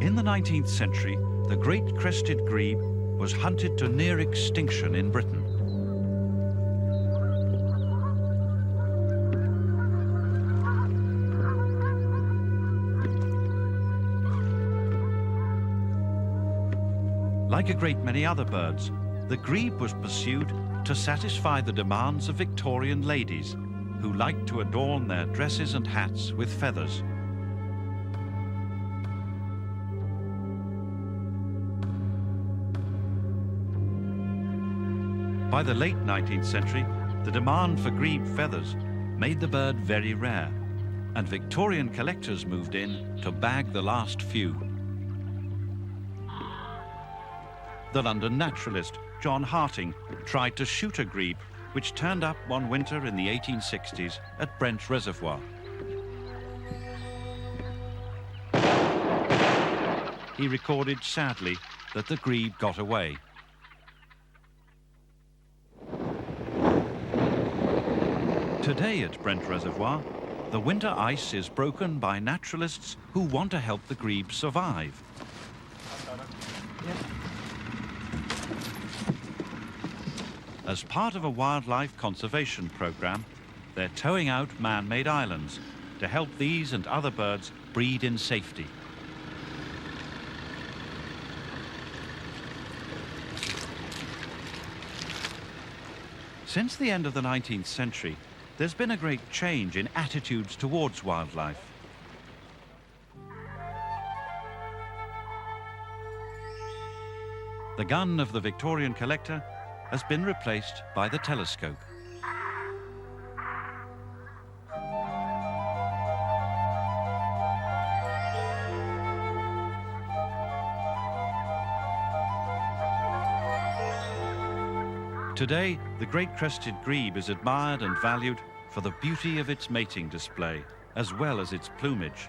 In the 19th century, the great crested grebe was hunted to near extinction in Britain. Like a great many other birds, the grebe was pursued to satisfy the demands of Victorian ladies who liked to adorn their dresses and hats with feathers. By the late 19th century, the demand for grebe feathers made the bird very rare, and Victorian collectors moved in to bag the last few. The London naturalist John Harting tried to shoot a grebe which turned up one winter in the 1860s at Brent Reservoir. He recorded sadly that the grebe got away. Today at Brent Reservoir, the winter ice is broken by naturalists who want to help the grebe survive. As part of a wildlife conservation program, they're towing out man-made islands to help these and other birds breed in safety. Since the end of the 19th century, there's been a great change in attitudes towards wildlife. The gun of the Victorian collector has been replaced by the telescope. Today, the great crested grebe is admired and valued for the beauty of its mating display, as well as its plumage.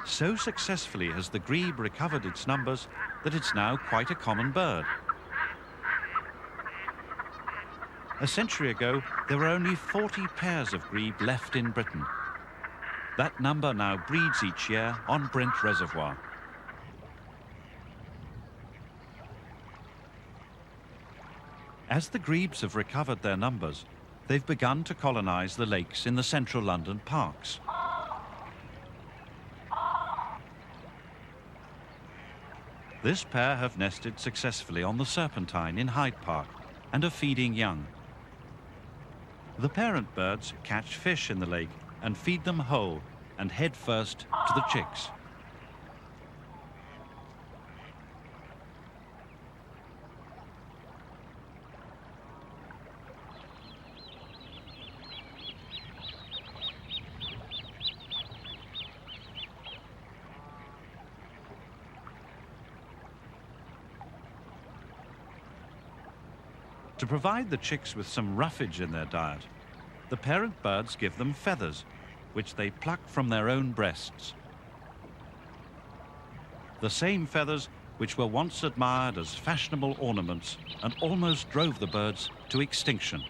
So successfully has the grebe recovered its numbers that it's now quite a common bird. A century ago, there were only 40 pairs of grebe left in Britain. That number now breeds each year on Brent Reservoir. As the grebes have recovered their numbers, they've begun to colonize the lakes in the central London parks. This pair have nested successfully on the Serpentine in Hyde Park and are feeding young. The parent birds catch fish in the lake and feed them whole and head first to the chicks. To provide the chicks with some roughage in their diet, the parent birds give them feathers, which they pluck from their own breasts. The same feathers which were once admired as fashionable ornaments and almost drove the birds to extinction.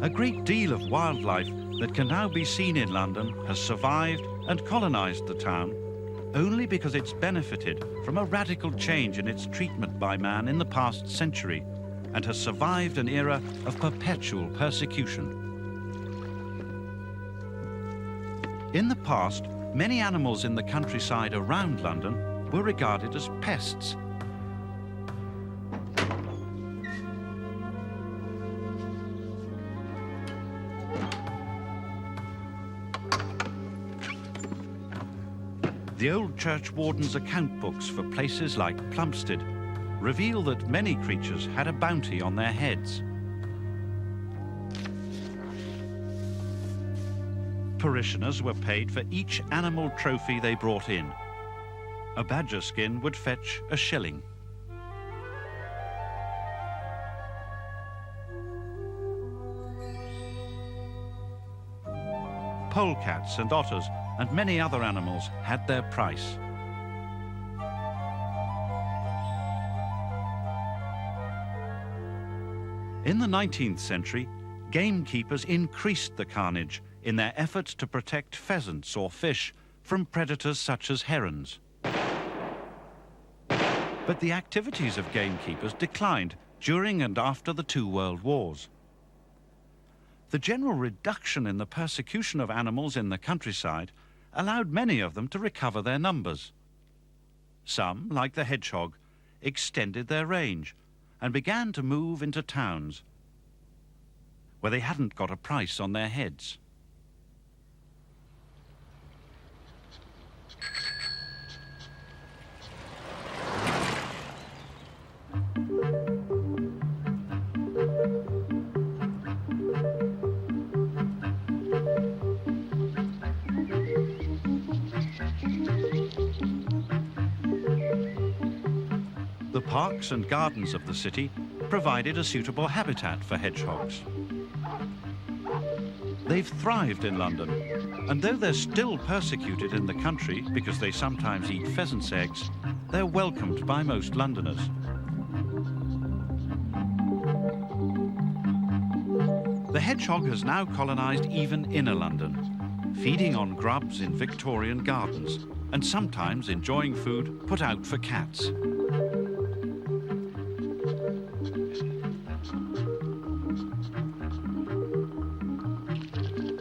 A great deal of wildlife that can now be seen in London has survived and colonized the town only because it's benefited from a radical change in its treatment by man in the past century and has survived an era of perpetual persecution. In the past, many animals in the countryside around London were regarded as pests. The old churchwarden's account books for places like Plumstead reveal that many creatures had a bounty on their heads. Parishioners were paid for each animal trophy they brought in. A badger skin would fetch a shilling. Polecats and otters and many other animals had their price. In the 19th century, gamekeepers increased the carnage in their efforts to protect pheasants or fish from predators such as herons. But the activities of gamekeepers declined during and after the two world wars. The general reduction in the persecution of animals in the countryside allowed many of them to recover their numbers. Some, like the hedgehog, extended their range and began to move into towns where they hadn't got a price on their heads. The parks and gardens of the city provided a suitable habitat for hedgehogs. They've thrived in London, and though they're still persecuted in the country because they sometimes eat pheasants' eggs, they're welcomed by most Londoners. The hedgehog has now colonised even inner London, feeding on grubs in Victorian gardens and sometimes enjoying food put out for cats.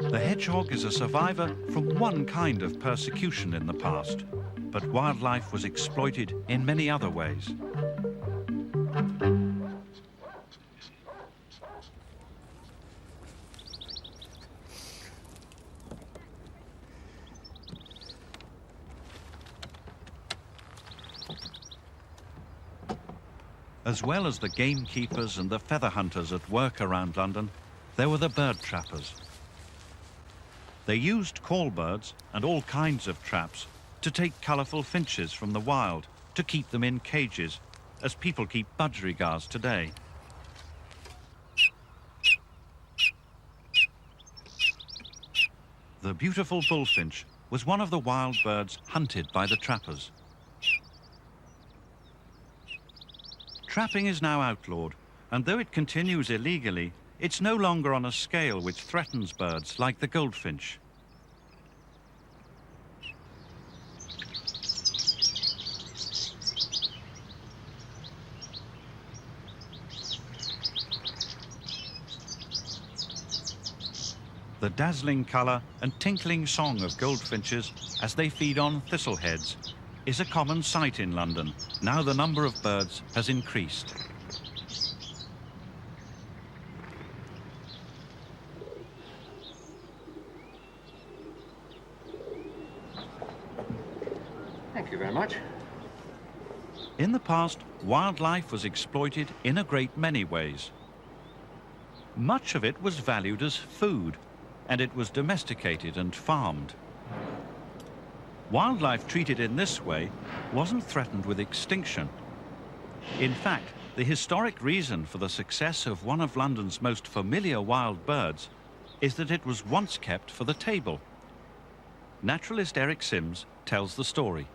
The hedgehog is a survivor from one kind of persecution in the past, but wildlife was exploited in many other ways. As well as the gamekeepers and the feather hunters at work around London, there were the bird trappers. They used call birds and all kinds of traps to take colourful finches from the wild to keep them in cages, as people keep budgerigars today. The beautiful bullfinch was one of the wild birds hunted by the trappers. Trapping is now outlawed, and though it continues illegally, it's no longer on a scale which threatens birds like the goldfinch. The dazzling colour and tinkling song of goldfinches as they feed on thistleheads is a common sight in London. Now the number of birds has increased. Thank you very much. In the past, wildlife was exploited in a great many ways. Much of it was valued as food, and it was domesticated and farmed. Wildlife treated in this way wasn't threatened with extinction. In fact, the historic reason for the success of one of London's most familiar wild birds is that it was once kept for the table. Naturalist Eric Sims tells the story.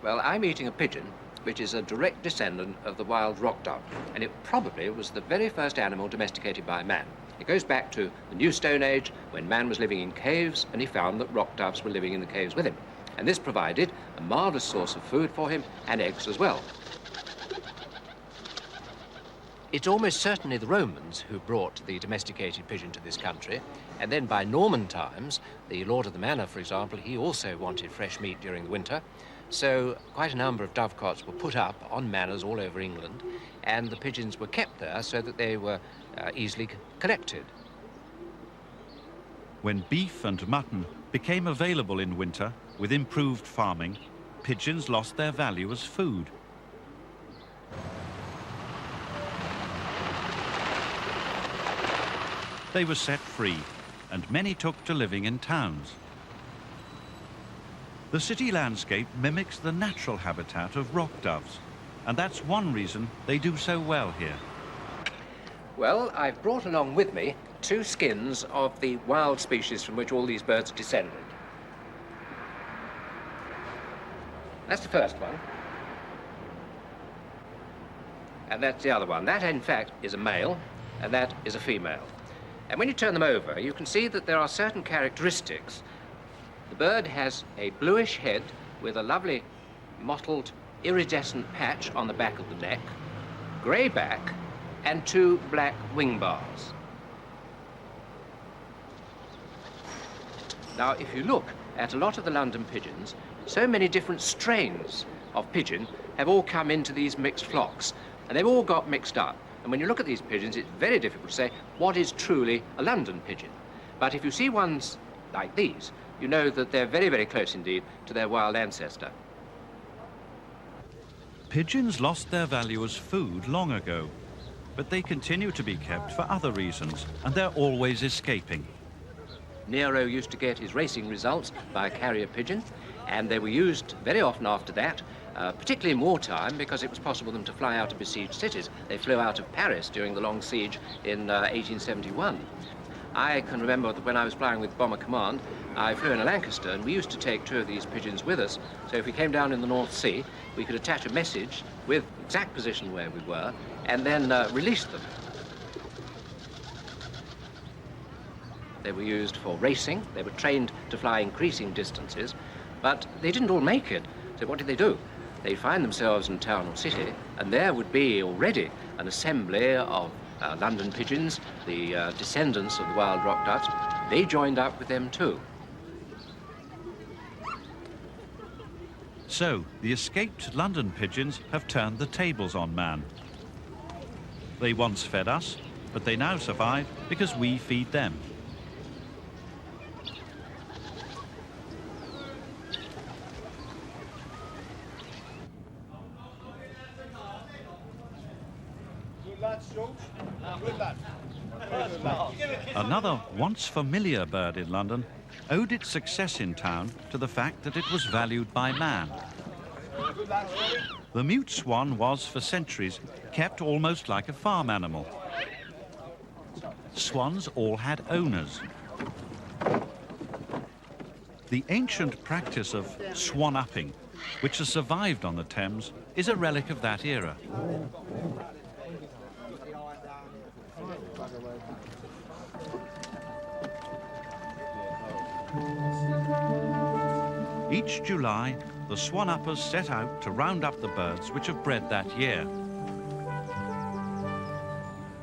Well, I'm eating a pigeon, which is a direct descendant of the wild rock dove, and it probably was the very first animal domesticated by man. It goes back to the New Stone Age, when man was living in caves, and he found that rock doves were living in the caves with him. And this provided a marvellous source of food for him, and eggs as well. It's almost certainly the Romans who brought the domesticated pigeon to this country, and then by Norman times, the Lord of the Manor, for example, he also wanted fresh meat during the winter. So quite a number of dovecots were put up on manors all over England, and the pigeons were kept there so that they were easily collected. When beef and mutton became available in winter with improved farming, pigeons lost their value as food. They were set free, and many took to living in towns. The city landscape mimics the natural habitat of rock doves, and that's one reason they do so well here. Well, I've brought along with me 2 skins of the wild species from which all these birds are descended. That's the first one. And that's the other one. That, in fact, is a male, and that is a female. And when you turn them over, you can see that there are certain characteristics. The bird has a bluish head with a lovely mottled iridescent patch on the back of the neck, grey back, and 2 black wing bars. Now, if you look at a lot of the London pigeons, so many different strains of pigeon have all come into these mixed flocks, and they've all got mixed up. And when you look at these pigeons, it's very difficult to say what is truly a London pigeon. But if you see ones like these, you know that they're very, very close indeed to their wild ancestor. Pigeons lost their value as food long ago, but they continue to be kept for other reasons, and they're always escaping. Nero used to get his racing results by a carrier pigeon, and they were used very often after that, particularly in wartime, because it was possible for them to fly out of besieged cities. They flew out of Paris during the long siege in 1871. I can remember that when I was flying with Bomber Command, I flew in a Lancaster, and we used to take 2 of these pigeons with us. So if we came down in the North Sea, we could attach a message with exact position where we were, and then release them. They were used for racing. They were trained to fly increasing distances, but they didn't all make it. So what did they do? They'd find themselves in town or city, and there would be already an assembly of London pigeons, the descendants of the wild rock doves. They joined up with them too. So, the escaped London pigeons have turned the tables on man. They once fed us, but they now survive because we feed them. Another once familiar bird in London owed its success in town to the fact that it was valued by man. The mute swan was, for centuries, kept almost like a farm animal. Swans all had owners. The ancient practice of swan-upping, which has survived on the Thames, is a relic of that era. Each July, the swan-uppers set out to round up the birds which have bred that year.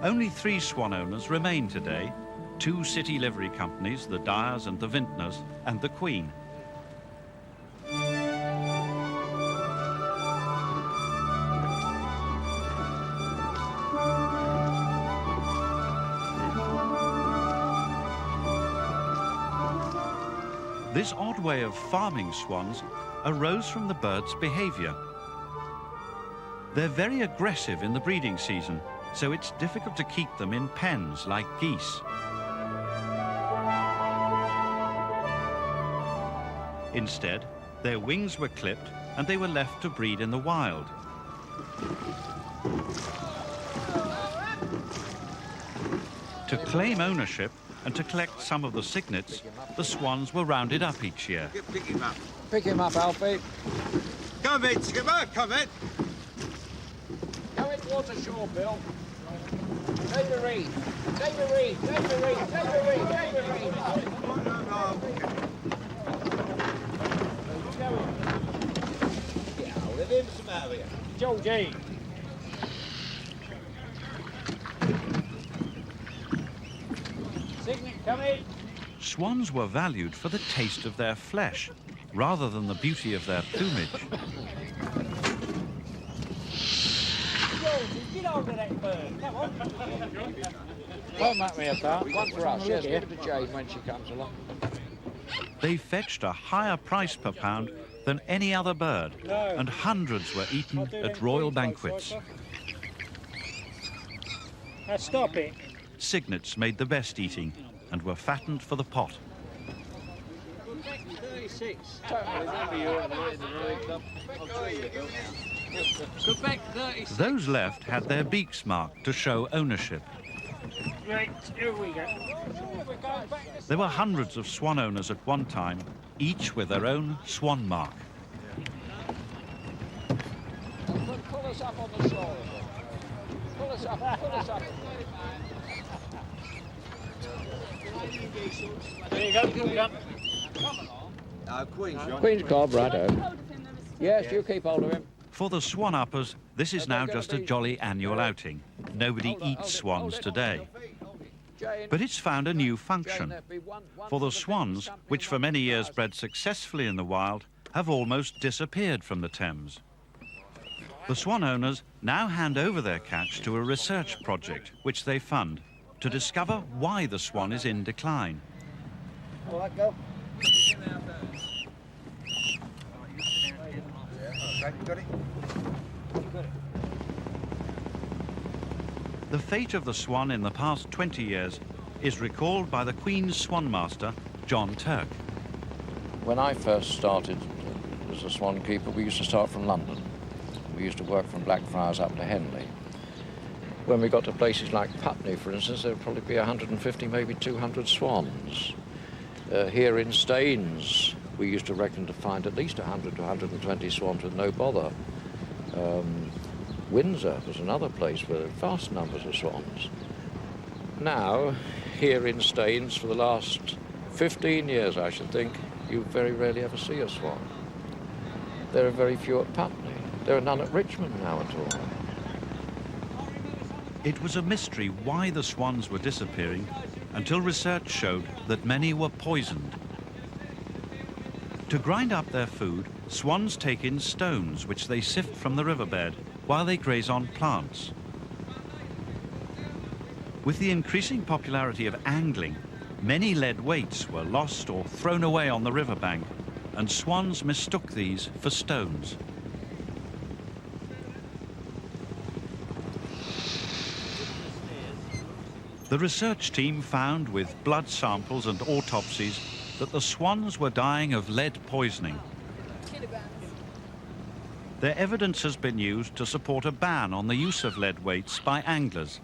Only 3 swan owners remain today, 2 city livery companies, the Dyers and the Vintners, and the Queen. This odd way of farming swans arose from the birds' behavior. They're very aggressive in the breeding season, so it's difficult to keep them in pens like geese. Instead, their wings were clipped and they were left to breed in the wild. To claim ownership and to collect some of the cygnets, the swans were rounded up each year. Pick him up. Pick him up, Alfie. Come in, skipper, come in. Go in towards the shore, Bill. Take the reed. Take the reed. Take the reed. Take the reed. Take the reed. Get hold of him, what's the matter with you? Georgie. Cygnet, come in. Swans were valued for the taste of their flesh, rather than the beauty of their plumage. Georgie, get over that bird. Come on. Don't make me about. One for us, yes. Give it to Jane when she comes along. They fetched a higher price per pound than any other bird, and hundreds were eaten at royal banquets. Now stop it. Cygnets made the best eating, and were fattened for the pot. Those left had their beaks marked to show ownership. Right, here we go. There were hundreds of swan owners at one time, each with their own swan mark. Pull us up on the shore. Pull us up, pull us up. There you go, come on. Queen's Club, righto. Yes, you keep hold of him. For the swan uppers, this is now just a jolly annual outing. Nobody eats swans today. But it's found a new function. For the swans, which for many years bred successfully in the wild, have almost disappeared from the Thames. The swan owners now hand over their catch to a research project which they fund to discover why the swan is in decline. All right, go. Okay, got it. The fate of the swan in the past 20 years is recalled by the Queen's Swan Master, John Turk. When I first started as a swan keeper, we used to start from London. We used to work from Blackfriars up to Henley. When we got to places like Putney, for instance, there would probably be 150, maybe 200 swans. Here in Staines, we used to reckon to find at least 100 to 120 swans with no bother. Windsor was another place where there were vast numbers of swans. Now, here in Staines, for the last 15 years, I should think, you very rarely ever see a swan. There are very few at Putney. There are none at Richmond now at all. It was a mystery why the swans were disappearing until research showed that many were poisoned. To grind up their food, swans take in stones which they sift from the riverbed while they graze on plants. With the increasing popularity of angling, many lead weights were lost or thrown away on the riverbank, and swans mistook these for stones. The research team found with blood samples and autopsies that the swans were dying of lead poisoning. Their evidence has been used to support a ban on the use of lead weights by anglers.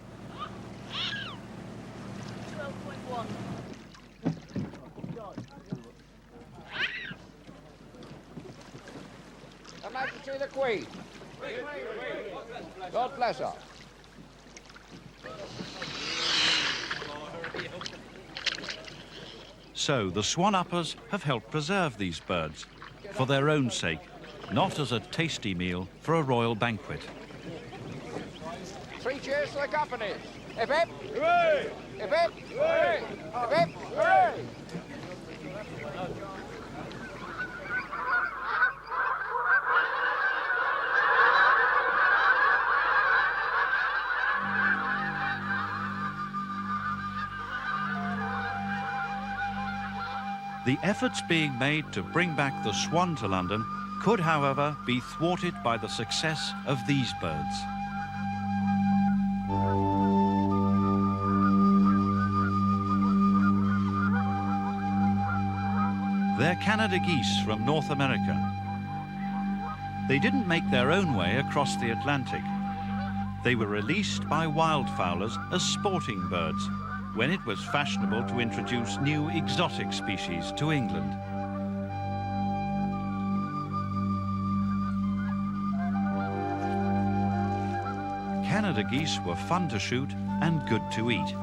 12.1. Her Majesty the Queen. God bless her. So the swan uppers have helped preserve these birds for their own sake, not as a tasty meal for a royal banquet. 3 cheers to the companies. Hip hip. Hooray! Hip hip. Hooray! Hip hip. Hooray! The efforts being made to bring back the swan to London could, however, be thwarted by the success of these birds. They're Canada geese from North America. They didn't make their own way across the Atlantic. They were released by wildfowlers as sporting birds when it was fashionable to introduce new exotic species to England. Canada geese were fun to shoot and good to eat.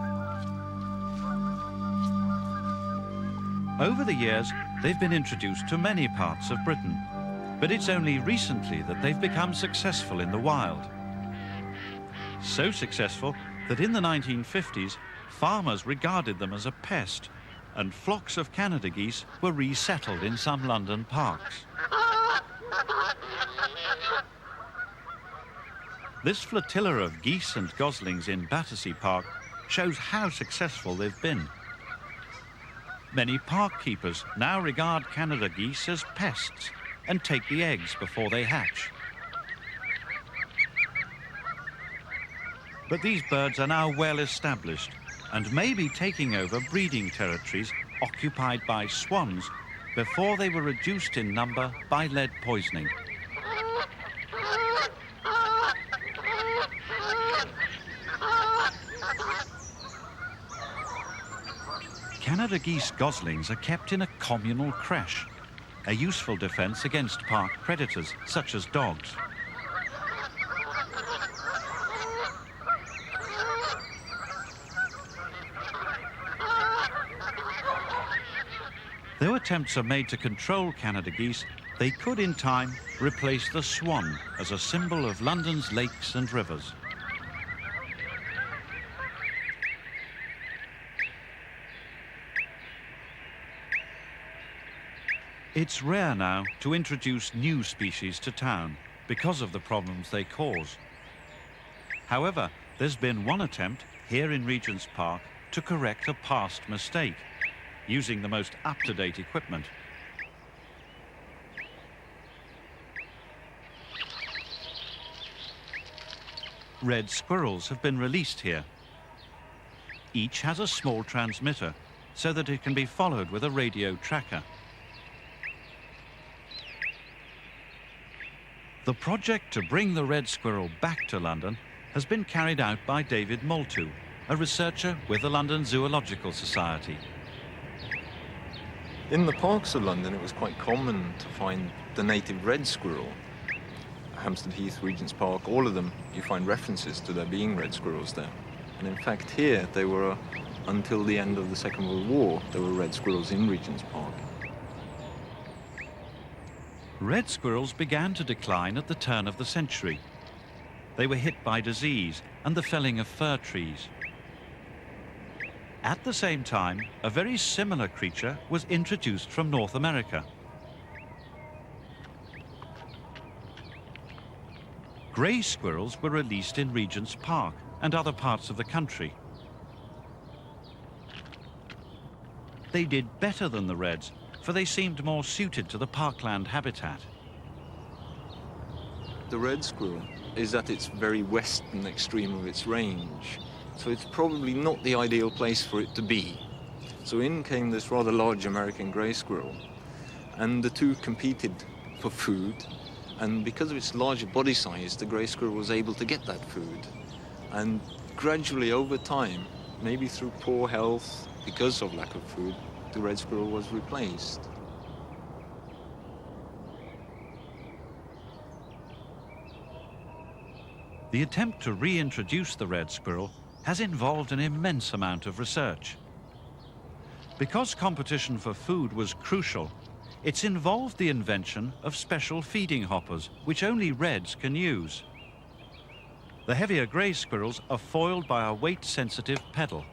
Over the years, they've been introduced to many parts of Britain, but it's only recently that they've become successful in the wild. So successful that in the 1950s, farmers regarded them as a pest, and flocks of Canada geese were resettled in some London parks. This flotilla of geese and goslings in Battersea Park shows how successful they've been. Many park keepers now regard Canada geese as pests and take the eggs before they hatch. But these birds are now well established, and maybe taking over breeding territories occupied by swans before they were reduced in number by lead poisoning. Canada geese goslings are kept in a communal creche, a useful defence against park predators such as dogs. Though attempts are made to control Canada geese, they could in time replace the swan as a symbol of London's lakes and rivers. It's rare now to introduce new species to town because of the problems they cause. However, there's been one attempt here in Regent's Park to correct a past mistake, using the most up-to-date equipment. Red squirrels have been released here. Each has a small transmitter so that it can be followed with a radio tracker. The project to bring the red squirrel back to London has been carried out by David Moultou, a researcher with the London Zoological Society. In the parks of London, it was quite common to find the native red squirrel. Hampstead Heath, Regent's Park, all of them, you find references to there being red squirrels there. And in fact here, they were, until the end of the Second World War, there were red squirrels in Regent's Park. Red squirrels began to decline at the turn of the century. They were hit by disease and the felling of fir trees. At the same time, a very similar creature was introduced from North America. Grey squirrels were released in Regent's Park and other parts of the country. They did better than the reds, for they seemed more suited to the parkland habitat. The red squirrel is at its very western extreme of its range, so it's probably not the ideal place for it to be. So in came this rather large American grey squirrel, and the two competed for food, and because of its larger body size, the grey squirrel was able to get that food. And gradually over time, maybe through poor health, because of lack of food, the red squirrel was replaced. The attempt to reintroduce the red squirrel has involved an immense amount of research. Because competition for food was crucial, it's involved the invention of special feeding hoppers, which only reds can use. The heavier grey squirrels are foiled by a weight-sensitive pedal.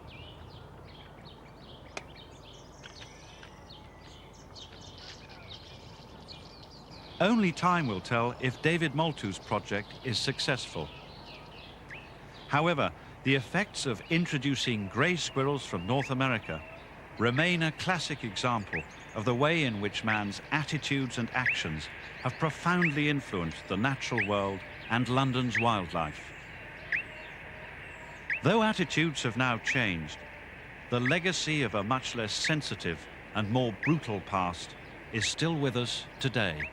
Only time will tell if David Moultou's project is successful. However, the effects of introducing grey squirrels from North America remain a classic example of the way in which man's attitudes and actions have profoundly influenced the natural world and London's wildlife. Though attitudes have now changed, the legacy of a much less sensitive and more brutal past is still with us today.